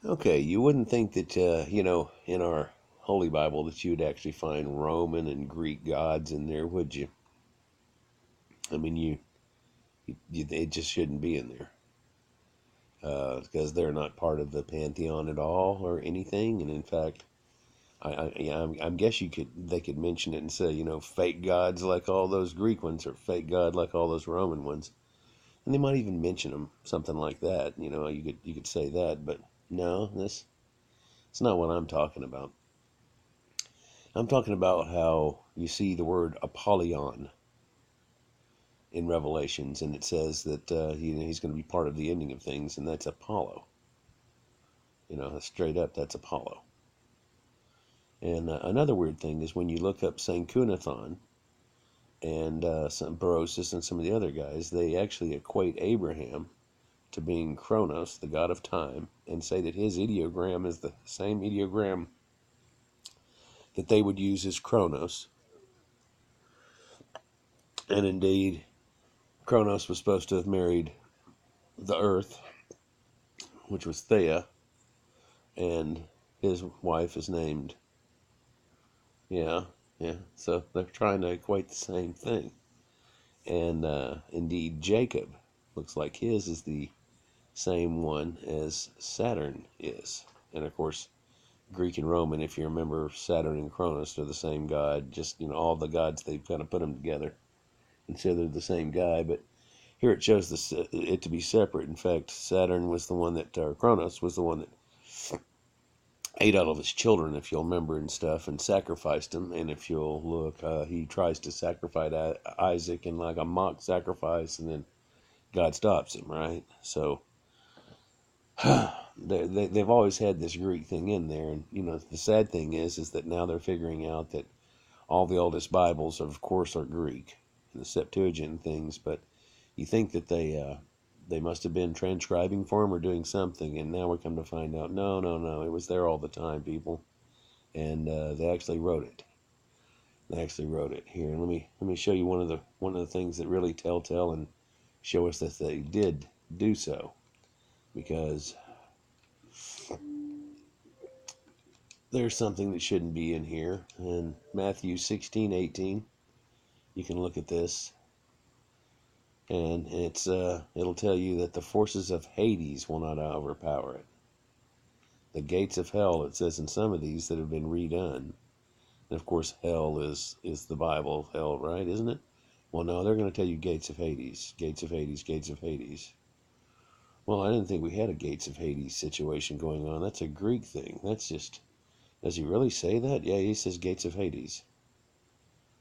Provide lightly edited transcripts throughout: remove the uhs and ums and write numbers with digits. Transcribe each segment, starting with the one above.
Okay, you wouldn't think that, in our Holy Bible that you'd actually find Roman and Greek gods in there, would you? I mean, they just shouldn't be in there because they're not part of the pantheon at all or anything. And in fact, I guess they could mention it and say, fake gods like all those Greek ones or fake god like all those Roman ones, and they might even mention them something like that. You could say that, but no, this it's not what I'm talking about. I'm talking about how you see the word Apollyon in Revelations, and it says that he's going to be part of the ending of things, and that's Apollo. Straight up, that's Apollo. And another weird thing is when you look up Sanchuniathon and some Berosus and some of the other guys, they actually equate Abraham to being Kronos, the god of time, and say that his ideogram is the same ideogram that they would use as Kronos. And indeed, Kronos was supposed to have married the Earth, which was Thea, and his wife is named. Yeah, yeah. So they're trying to equate the same thing. And indeed, Jacob looks like his is the same one as Saturn is. And of course, Greek and Roman, if you remember, Saturn and Cronus are the same god. Just, all the gods, they've kind of put them together and say they're the same guy. But here it shows it to be separate. In fact, Saturn was the one or Cronus was the one that ate all of his children, if you'll remember, and stuff, and sacrificed them. And if you'll look, he tries to sacrifice Isaac in like a mock sacrifice, and then God stops him, right? So they've always had this Greek thing in there, and the sad thing is that now they're figuring out that all the oldest Bibles, of course, are Greek, and the Septuagint and things, but you think that they must have been transcribing for him or doing something, and now we come to find out, no, no, no, it was there all the time, people, and they actually wrote it. They actually wrote it here. Let me show you one of the things that really telltale and show us that they did do so, because there's something that shouldn't be in here. In Matthew 16:18, you can look at this, and it'll tell you that the forces of Hades will not overpower it. The gates of hell, it says in some of these that have been redone. And of course, hell is the Bible, hell, right? Isn't it? Well, no, they're going to tell you gates of Hades, gates of Hades, gates of Hades. Well, I didn't think we had a gates of Hades situation going on. That's a Greek thing. That's just, does he really say that? Yeah, he says gates of Hades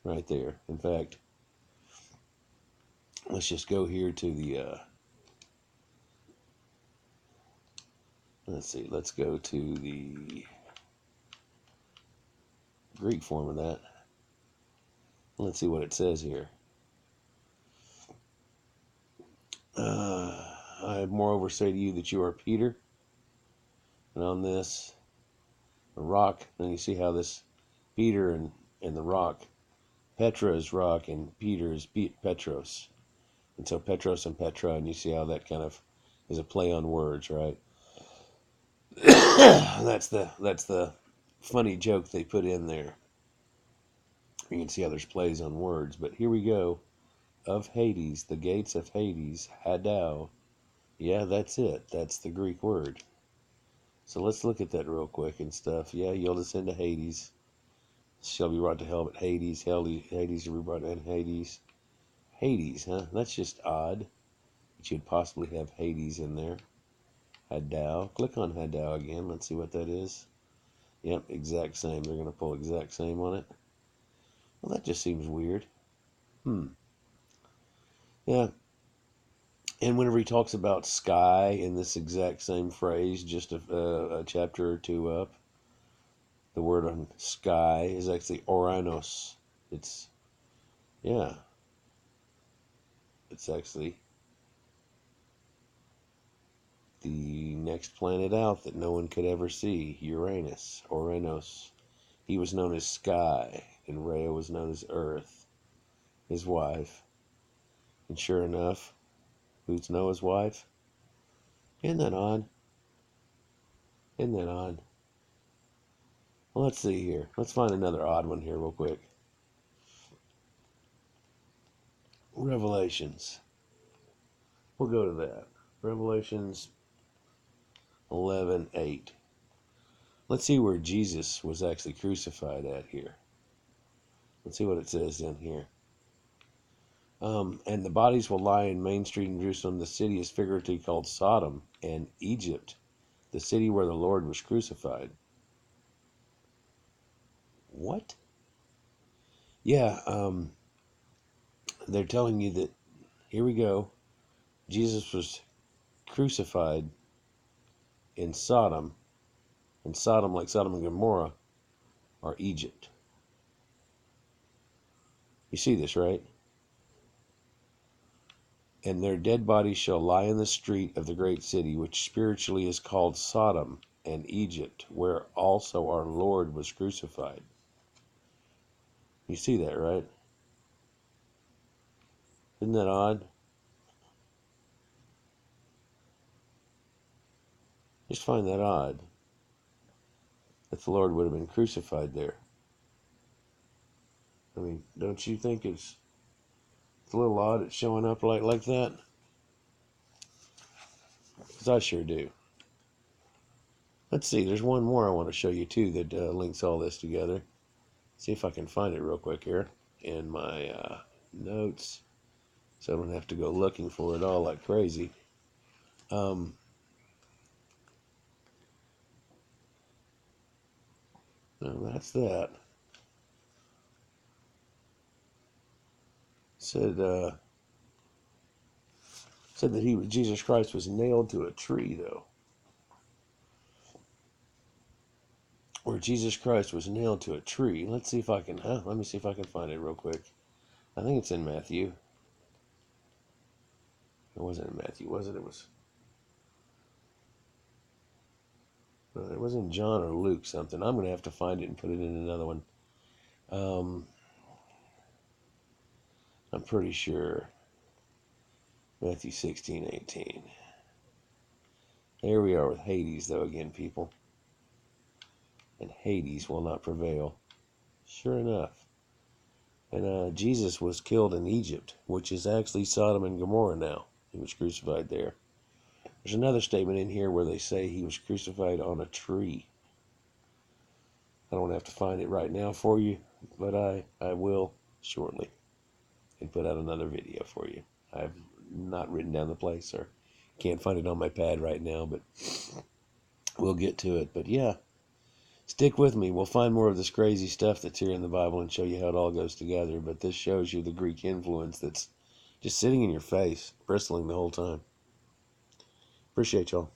right there. In fact, let's just go here to let's go to the Greek form of that. Let's see what it says here. I moreover say to you that you are Peter, and on this rock, and you see how this Peter and the rock, Petra is rock, and Peter is Petros. And so Petros and Petra, and you see how that kind of is a play on words, right? that's the funny joke they put in there. You can see how there's plays on words, but here we go. Of Hades, the gates of Hades, Hadao. Yeah, that's it. That's the Greek word. So let's look at that real quick and stuff. Yeah, you'll descend to Hades. Shall be brought to hell, but Hades will be brought in Hades. Hades, huh? That's just odd that you'd possibly have Hades in there. Hadao. Click on Hadao again. Let's see what that is. Yep, exact same. They're going to pull exact same on it. Well, that just seems weird. Yeah. And whenever he talks about sky in this exact same phrase, just a chapter or two up, the word on sky is actually Oranos. It's, yeah, it's actually the next planet out that no one could ever see, Uranus, Oranos. He was known as Sky, and Rhea was known as Earth, his wife. And sure enough, who's Noah's wife? Isn't that odd? Isn't that odd? Well, let's see here. Let's find another odd one here real quick. Revelations. We'll go to that. Revelations 11:8. Let's see where Jesus was actually crucified at here. Let's see what it says in here. And the bodies will lie in Main Street in Jerusalem. The city is figuratively called Sodom and Egypt, the city where the Lord was crucified. What? Yeah, they're telling you that, here we go, Jesus was crucified in Sodom, and Sodom, like Sodom and Gomorrah, are Egypt. You see this, right? And their dead bodies shall lie in the street of the great city, which spiritually is called Sodom and Egypt, where also our Lord was crucified. You see that, right? Isn't that odd? Just find that odd that the Lord would have been crucified there. I mean, don't you think it's a little odd it's showing up like that? Because I sure do. Let's see, there's one more I want to show you too that links all this together. See if I can find it real quick here in my notes, so I don't have to go looking for it all like crazy. No, that's that. Said that Jesus Christ was nailed to a tree, though. Where Jesus Christ was nailed to a tree. Let's see if I can. Let me see if I can find it real quick. I think it's in Matthew. It wasn't in Matthew, was it? It was in John or Luke something. I'm gonna have to find it and put it in another one. I'm pretty sure Matthew 16:18. There we are with Hades, though, again, people. And Hades will not prevail. Sure enough. And Jesus was killed in Egypt, which is actually Sodom and Gomorrah now. He was crucified there. There's another statement in here where they say he was crucified on a tree. I don't have to find it right now for you, but I will shortly and put out another video for you. I've not written down the place, or can't find it on my pad right now, but we'll get to it. But yeah, stick with me. We'll find more of this crazy stuff that's here in the Bible and show you how it all goes together. But this shows you the Greek influence that's just sitting in your face, bristling the whole time. Appreciate y'all.